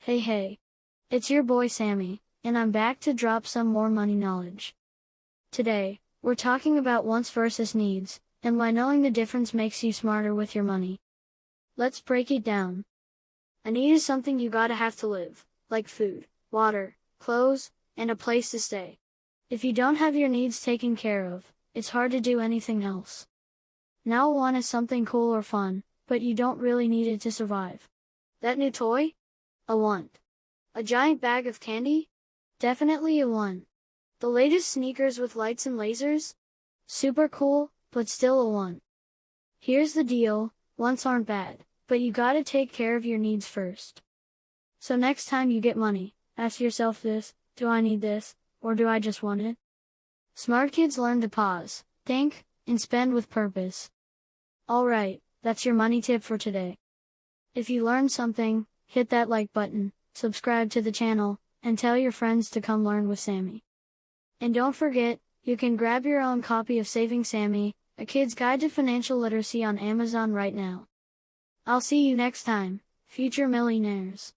Hey, it's your boy Sammy, and I'm back to drop some more money knowledge. Today, we're talking about wants versus needs, and why knowing the difference makes you smarter with your money. Let's break it down. A need is something you gotta have to live, like food, water, clothes, and a place to stay. If you don't have your needs taken care of, it's hard to do anything else. Now a want is something cool or fun, but you don't really need it to survive. That new toy? A want. A giant bag of candy? Definitely a want. The latest sneakers with lights and lasers? Super cool, but still a want. Here's the deal, wants aren't bad, but you gotta take care of your needs first. So next time you get money, ask yourself this: do I need this, or do I just want it? Smart kids learn to pause, think, and spend with purpose. Alright, that's your money tip for today. If you learned something, hit that like button, subscribe to the channel, and tell your friends to come learn with Sammy. And don't forget, you can grab your own copy of Saving Sammy, A Kid's Guide to Financial Literacy on Amazon right now. I'll see you next time, future millionaires.